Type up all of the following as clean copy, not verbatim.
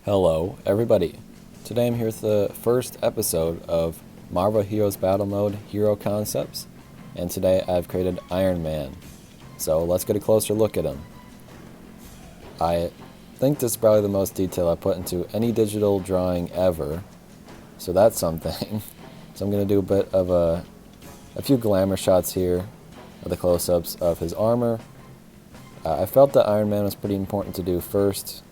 Hello, everybody. Today I'm here with the first episode of Marvel Heroes Battle Mode Hero Concepts, and today I've created Iron Man. So let's get a closer look at him. I think this is probably the most detail I put into any digital drawing ever, so that's something. So I'm going to do a bit of a few glamour shots here of the close-ups of his armor. I felt that Iron Man was pretty important to do first,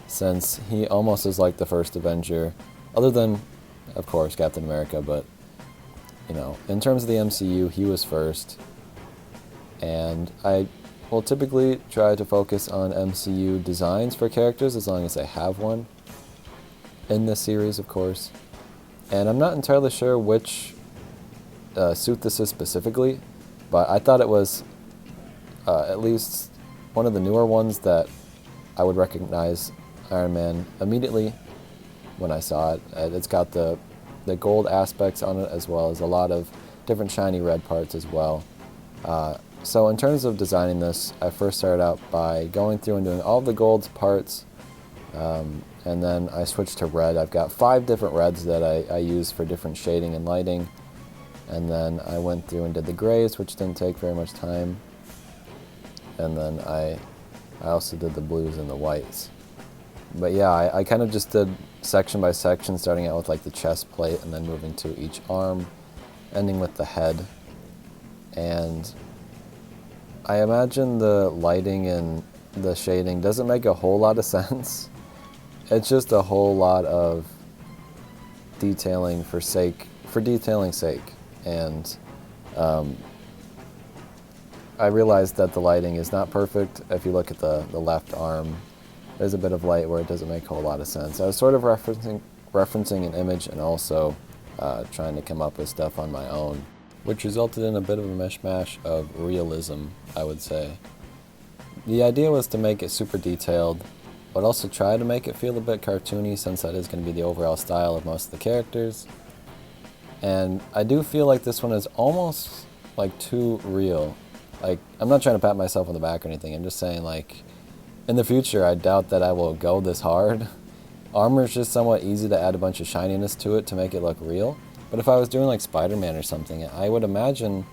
since he almost is like the first Avenger, other than, of course, Captain America, but, in terms of the MCU, he was first. And I will typically try to focus on MCU designs for characters as long as I have one, in this series, of course. And I'm not entirely sure which suit this is specifically, but I thought it was at least one of the newer ones that I would recognize Iron Man immediately when I saw it. It's got the gold aspects on it, as well as a lot of different shiny red parts as well. So in terms of designing this, I first started out by going through and doing all the gold parts, and then I switched to red. I've got 5 different reds that I use for different shading and lighting, and then I went through and did the grays, which didn't take very much time, and then I also did the blues and the whites. But yeah, I kind of just did section by section, starting out with like the chest plate and then moving to each arm, ending with the head. And I imagine the lighting and the shading doesn't make a whole lot of sense. It's just a whole lot of detailing for detailing's sake. And I realized that the lighting is not perfect. If you look at the left arm, there's a bit of light where it doesn't make a whole lot of sense. I was sort of referencing an image and also trying to come up with stuff on my own, which resulted in a bit of a mishmash of realism, I would say. The idea was to make it super detailed, but also try to make it feel a bit cartoony, since that is going to be the overall style of most of the characters. And I do feel like this one is almost like too real. Like, I'm not trying to pat myself on the back or anything, I'm just saying, like, in the future, I doubt that I will go this hard. Armor is just somewhat easy to add a bunch of shininess to it to make it look real. But if I was doing like Spider-Man or something, I would imagine,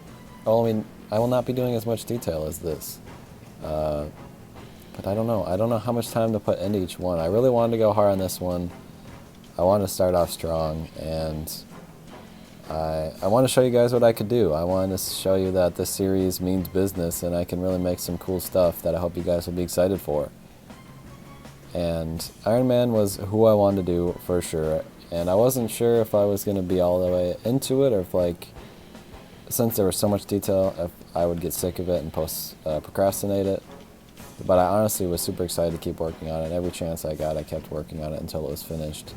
I will not be doing as much detail as this. But I don't know. I don't know how much time to put into each one. I really wanted to go hard on this one. I want to start off strong, and I want to show you guys what I could do. I want to show you that this series means business, and I can really make some cool stuff that I hope you guys will be excited for. And Iron Man was who I wanted to do for sure, and I wasn't sure if I was going to be all the way into it, or if, since there was so much detail, if I would get sick of it and procrastinate it. But I honestly was super excited to keep working on it. Every chance I got, I kept working on it until it was finished,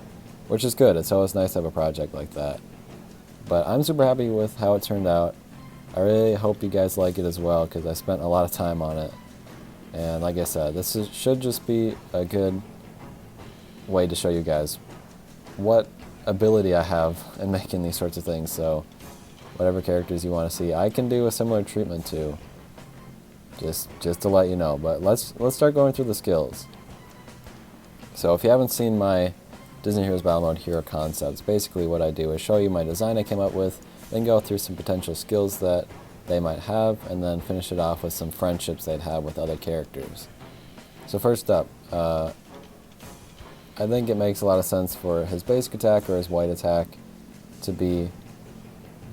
which is good. It's always nice to have a project like that. But I'm super happy with how it turned out. I really hope you guys like it as well, because I spent a lot of time on it. And like I said, should just be a good way to show you guys what ability I have in making these sorts of things. So whatever characters you want to see, I can do a similar treatment to. Just to let you know. But let's start going through the skills. So if you haven't seen my Disney Heroes Battle Mode Hero Concepts, basically what I do is show you my design I came up with, then go through some potential skills that they might have, and then finish it off with some friendships they'd have with other characters. So first up, I think it makes a lot of sense for his basic attack or his white attack to be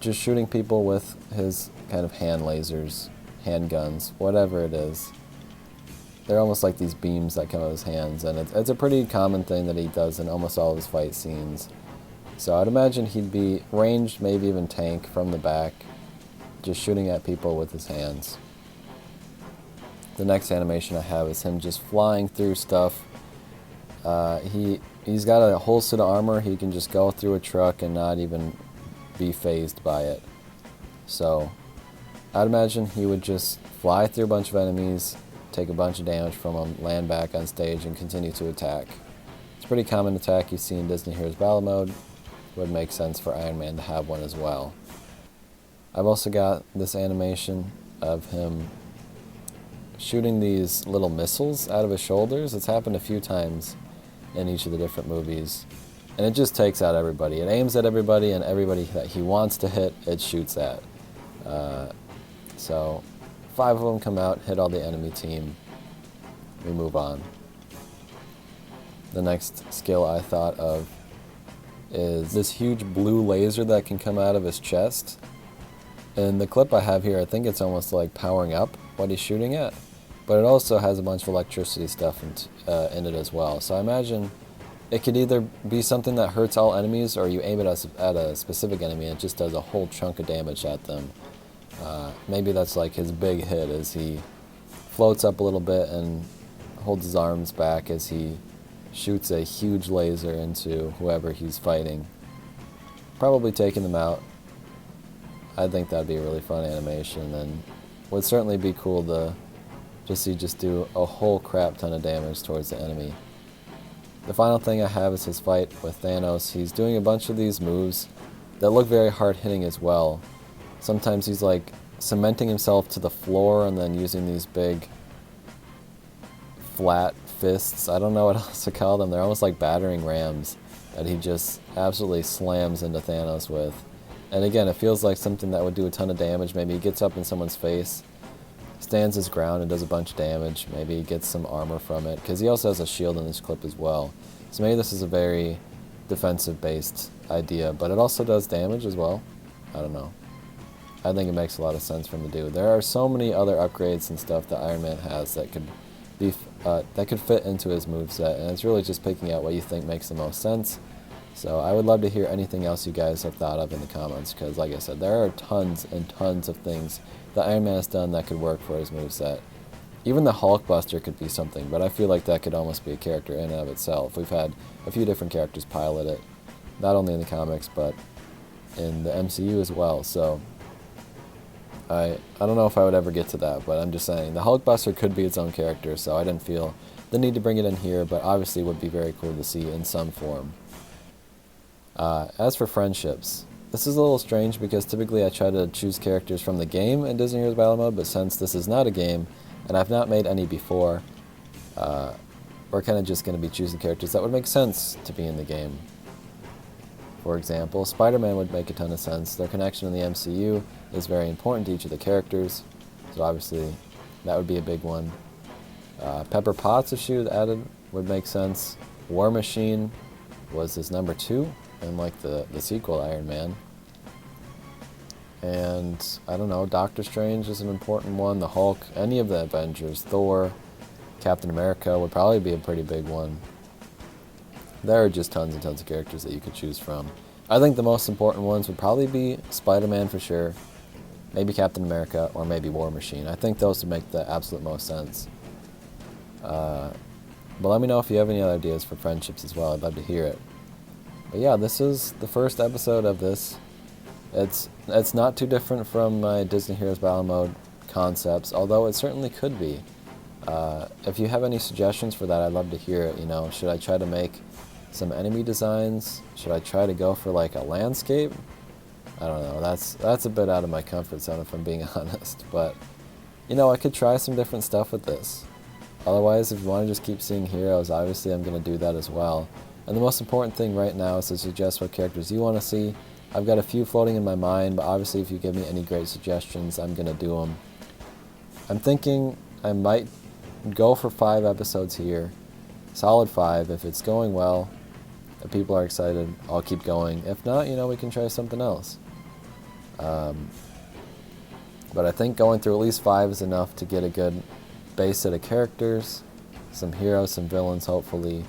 just shooting people with his kind of hand lasers, handguns, whatever it is. They're almost like these beams that come out of his hands, and it's a pretty common thing that he does in almost all of his fight scenes. So I'd imagine he'd be ranged, maybe even tank from the back, just shooting at people with his hands. The next animation I have is him just flying through stuff. He's got a whole suit of armor. He can just go through a truck and not even be fazed by it. So I'd imagine he would just fly through a bunch of enemies, take a bunch of damage from them, land back on stage, and continue to attack. It's a pretty common attack you see in Disney Heroes Battle Mode. Would make sense for Iron Man to have one as well. I've also got this animation of him shooting these little missiles out of his shoulders. It's happened a few times in each of the different movies. And it just takes out everybody. It aims at everybody, and everybody that he wants to hit, it shoots at. So 5 of them come out, hit all the enemy team. We move on. The next skill I thought of is this huge blue laser that can come out of his chest. In the clip I have here, I think it's almost like powering up what he's shooting at. But it also has a bunch of electricity stuff in it as well. So I imagine it could either be something that hurts all enemies, or you aim it at a specific enemy and it just does a whole chunk of damage at them. Maybe that's like his big hit, as he floats up a little bit and holds his arms back as he shoots a huge laser into whoever he's fighting, probably taking them out. I think that'd be a really fun animation, and would certainly be cool to just do a whole crap ton of damage towards the enemy. The final thing I have is his fight with Thanos. He's doing a bunch of these moves that look very hard hitting as well. Sometimes he's like cementing himself to the floor and then using these big flat fists. I don't know what else to call them. They're almost like battering rams that he just absolutely slams into Thanos with. And again, it feels like something that would do a ton of damage. Maybe he gets up in someone's face, stands his ground and does a bunch of damage. Maybe he gets some armor from it, because he also has a shield in this clip as well. So maybe this is a very defensive-based idea, but it also does damage as well. I don't know. I think it makes a lot of sense for him to do. There are so many other upgrades and stuff that Iron Man has that could be that could fit into his moveset, and it's really just picking out what you think makes the most sense. So I would love to hear anything else you guys have thought of in the comments, because like I said, there are tons and tons of things that Iron Man has done that could work for his moveset. Even the Hulkbuster could be something, but I feel like that could almost be a character in and of itself. We've had a few different characters pilot it, not only in the comics, but in the MCU as well. So I don't know if I would ever get to that, but I'm just saying the Hulkbuster could be its own character, so I didn't feel the need to bring it in here, but obviously it would be very cool to see in some form. As for friendships, this is a little strange because typically I try to choose characters from the game in Disney Heroes Battle Mode, but since this is not a game, and I've not made any before, we're kind of just going to be choosing characters that would make sense to be in the game. For example, Spider-Man would make a ton of sense. Their connection in the MCU is very important to each of the characters, so obviously that would be a big one. Pepper Potts, if she was added, would make sense. War Machine was his number 2 in like the sequel Iron Man. And I don't know, Doctor Strange is an important one, the Hulk, any of the Avengers, Thor, Captain America would probably be a pretty big one. There are just tons and tons of characters that you could choose from. I think the most important ones would probably be Spider-Man for sure, maybe Captain America, or maybe War Machine. I think those would make the absolute most sense. But let me know if you have any other ideas for friendships as well. I'd love to hear it. But yeah, this is the first episode of this. It's not too different from my Disney Heroes Battle Mode concepts, although it certainly could be. If you have any suggestions for that, I'd love to hear it. You know, should I try to make some enemy designs? Should I try to go for like a landscape? I don't know. That's a bit out of my comfort zone if I'm being honest. But you know, I could try some different stuff with this. Otherwise, if you want to just keep seeing heroes, obviously I'm going to do that as well. And the most important thing right now is to suggest what characters you want to see. I've got a few floating in my mind, but obviously if you give me any great suggestions, I'm going to do them. I'm thinking I might go for 5 episodes here. Solid 5. If it's going well, if people are excited, I'll keep going. If not, you know, we can try something else. But I think going through at least 5 is enough to get a good base set of characters, some heroes, some villains, hopefully.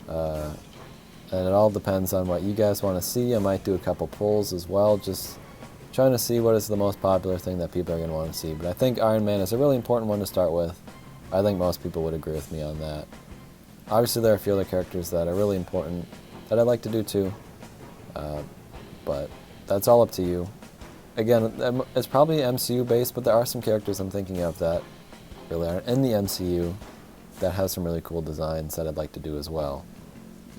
And it all depends on what you guys want to see. I might do a couple polls as well, just trying to see what is the most popular thing that people are going to want to see. But I think Iron Man is a really important one to start with. I think most people would agree with me on that. Obviously there are a few other characters that are really important that I'd like to do too. But that's all up to you. Again, it's probably MCU based, but there are some characters I'm thinking of that really aren't in the MCU that have some really cool designs that I'd like to do as well.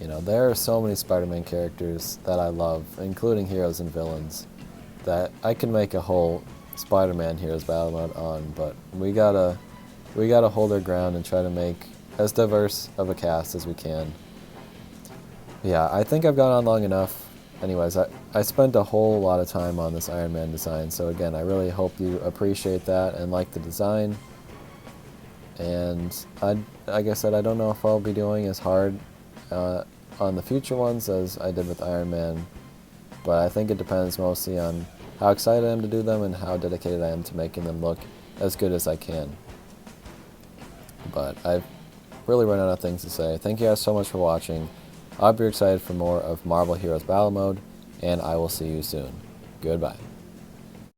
You know, there are so many Spider-Man characters that I love, including heroes and villains, that I can make a whole Spider-Man Heroes Battle Mode on, but we gotta hold our ground and try to make as diverse of a cast as we can. Yeah, I think I've gone on long enough. Anyways, I spent a whole lot of time on this Iron Man design, so again, I really hope you appreciate that and like the design. And like I said, I don't know if I'll be doing as hard on the future ones as I did with Iron Man, but I think it depends mostly on how excited I am to do them and how dedicated I am to making them look as good as I can. But I've really run out of things to say. Thank you guys so much for watching. I hope you're excited for more of Marvel Heroes Battle Mode, and I will see you soon. Goodbye.